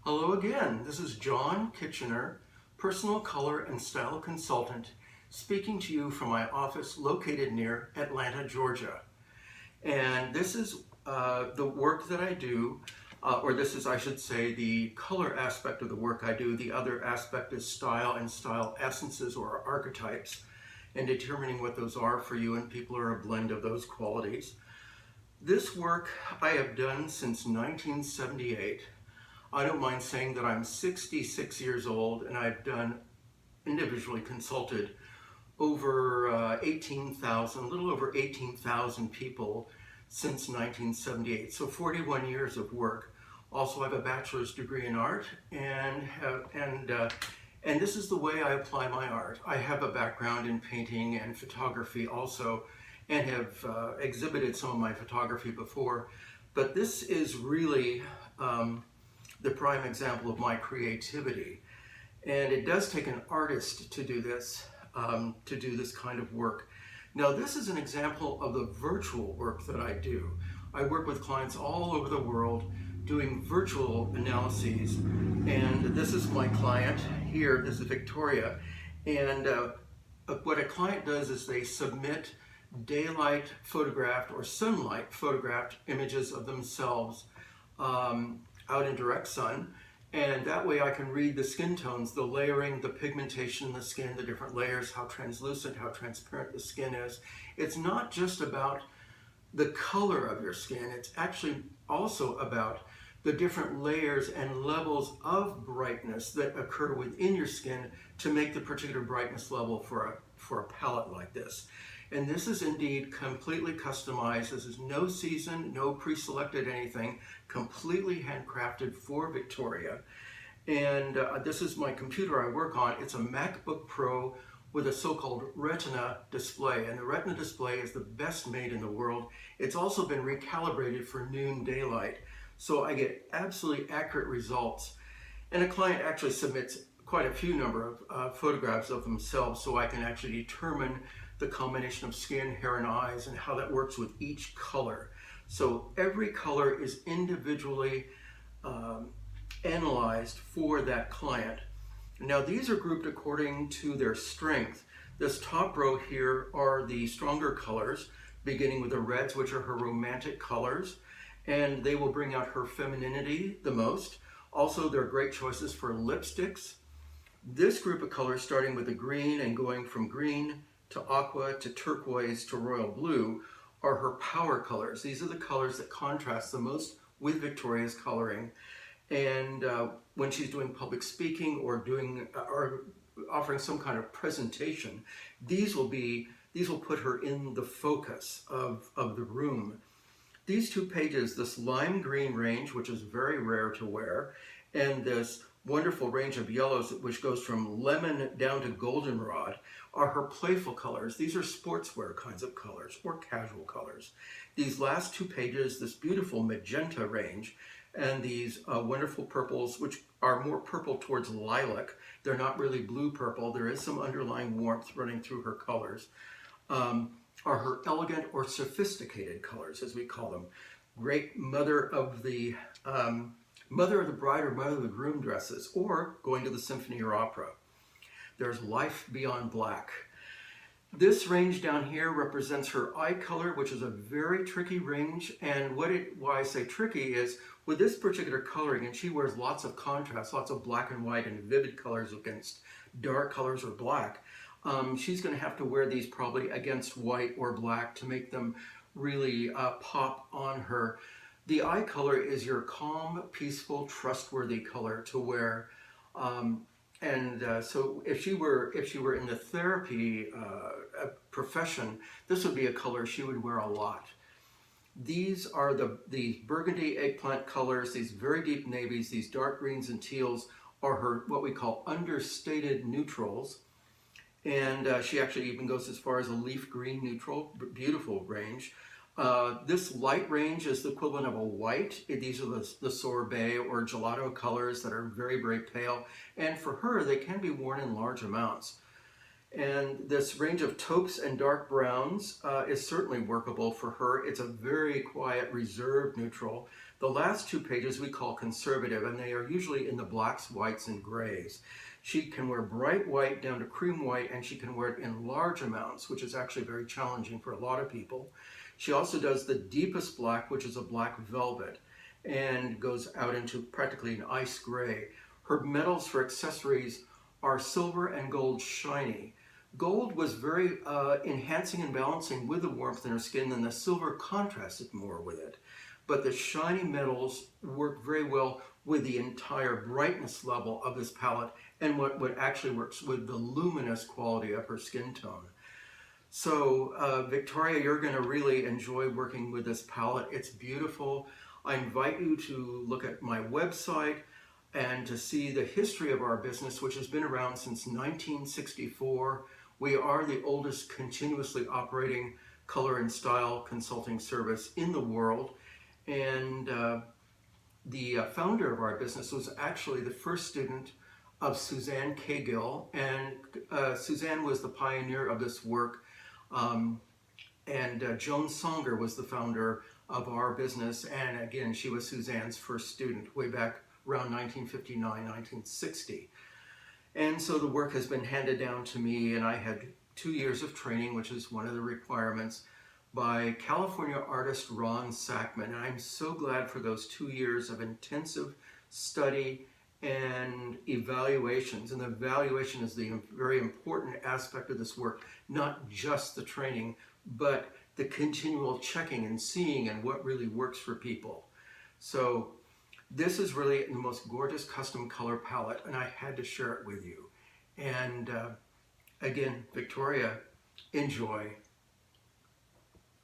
Hello again, this is John Kitchener, personal color and style consultant, speaking to you from my office located near Atlanta, Georgia. And this is the work that I do, or this is, I should say, the color aspect of the work I do. The other aspect is style and style essences or archetypes, and determining what those are for you, and people are a blend of those qualities. This work I have done since 1978. I don't mind saying that I'm 66 years old and I've done individually consulted over 18,000, a little over 18,000 people since 1978. So 41 years of work. Also, I have a bachelor's degree in art and this is the way I apply my art. I have a background in painting and photography also, and have exhibited some of my photography before, but this is really the prime example of my creativity. And it does take an artist to do this kind of work. Now, this is an example of the virtual work that I do. I work with clients all over the world doing virtual analyses. And this is my client here, this is Victoria. And what a client does is they submit daylight photographed or sunlight photographed images of themselves out in direct sun, and that way I can read the skin tones, the layering, the pigmentation in the skin, the different layers, how translucent, how transparent the skin is. It's not just about the color of your skin, it's actually also about the different layers and levels of brightness that occur within your skin to make the particular brightness level for a palette like this. And this is indeed completely customized. This is no season, no pre-selected anything, completely handcrafted for Victoria. And this is my computer I work on. It's a MacBook Pro with a so-called Retina display. And the Retina display is the best made in the world. It's also been recalibrated for noon daylight. So I get absolutely accurate results. And a client actually submits quite a few number of photographs of themselves, so I can actually determine the combination of skin, hair, and eyes, and how that works with each color. So every color is individually analyzed for that client. Now, these are grouped according to their strength. This top row here are the stronger colors, beginning with the reds, which are her romantic colors, and they will bring out her femininity the most. Also, they're great choices for lipsticks. This group of colors, starting with the green and going from green to aqua to turquoise to royal blue, are her power colors. These are the colors that contrast the most with Victoria's coloring. And when she's doing public speaking or offering some kind of presentation, these will put her in the focus of the room. These two pages, this lime green range, which is very rare to wear, and this wonderful range of yellows, which goes from lemon down to goldenrod, are her playful colors. These are sportswear kinds of colors or casual colors. These last two pages, this beautiful magenta range, and these wonderful purples, which are more purple towards lilac. They're not really blue purple. There is some underlying warmth running through her colors. Are her elegant or sophisticated colors, as we call them. Great mother of the bride or mother of the groom dresses, or going to the symphony or opera. There's Life Beyond Black. This range down here represents her eye color, which is a very tricky range. And why I say tricky is with this particular coloring, and she wears lots of contrast, lots of black and white and vivid colors against dark colors or black. She's going to have to wear these probably against white or black to make them really pop on her. The eye color is your calm, peaceful, trustworthy color to wear. So if she were in the therapy profession, this would be a color she would wear a lot. These are the burgundy eggplant colors, these very deep navies, these dark greens and teals are her what we call understated neutrals. And she actually even goes as far as a leaf green neutral, beautiful range. This light range is the equivalent of a white. These are the sorbet or gelato colors that are very, very pale. And for her, they can be worn in large amounts. And this range of taupes and dark browns is certainly workable for her. It's a very quiet, reserved neutral. The last two pages we call conservative, and they are usually in the blacks, whites, and grays. She can wear bright white down to cream white, and she can wear it in large amounts, which is actually very challenging for a lot of people. She also does the deepest black, which is a black velvet, and goes out into practically an ice gray. Her metals for accessories are silver and gold shiny. Gold was very enhancing and balancing with the warmth in her skin, and the silver contrasted more with it. But the shiny metals work very well with the entire brightness level of this palette and what actually works with the luminous quality of her skin tone. So Victoria, you're going to really enjoy working with this palette. It's beautiful. I invite you to look at my website and to see the history of our business, which has been around since 1964. We are the oldest continuously operating color and style consulting service in the world. And the founder of our business was actually the first student of Suzanne Cagill, and Suzanne was the pioneer of this work, and Joan Songer was the founder of our business, and again, she was Suzanne's first student way back around 1959, 1960. And so the work has been handed down to me, and I had 2 years of training, which is one of the requirements, by California artist Ron Sackman. And I'm so glad for those 2 years of intensive study and evaluations. And the evaluation is the very important aspect of this work, not just the training, but the continual checking and seeing and what really works for people. So this is really the most gorgeous custom color palette, and I had to share it with you. And again, Victoria, enjoy.